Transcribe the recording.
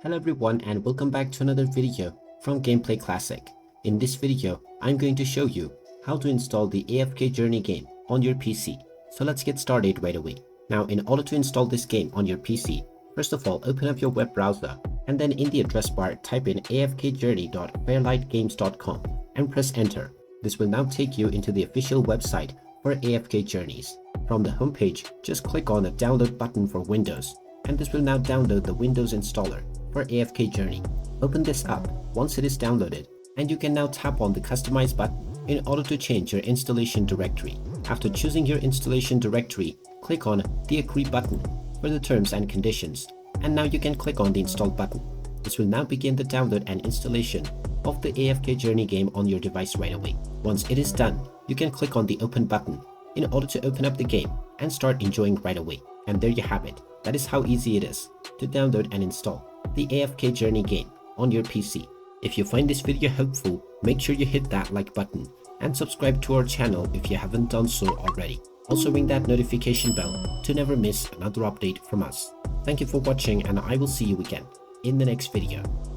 Hello everyone and welcome back to another video from Gameplay Classic. In this video, I'm going to show you how to install the AFK Journey game on your PC. So let's get started right away. Now in order to install this game on your PC, first of all open up your web browser and then in the address bar type in afkjourney.fairlightgames.com and press enter. This will now take you into the official website for AFK Journeys. From the homepage, just click on the download button for Windows and this will now download the Windows installer for AFK Journey. Open this up once it is downloaded and you can now tap on the customize button in order to change your installation directory. After choosing your installation directory, click on the agree button for the terms and conditions and now you can click on the install button. This will now begin the download and installation of the AFK Journey game on your device right away. Once it is done, you can click on the open button in order to open up the game and start enjoying right away. And there you have it. That is how easy it is to download and install the AFK Journey game on your PC. If you find this video helpful, make sure you hit that like button and subscribe to our channel if you haven't done so already. Also ring that notification bell to never miss another update from us. Thank you for watching and I will see you again in the next video.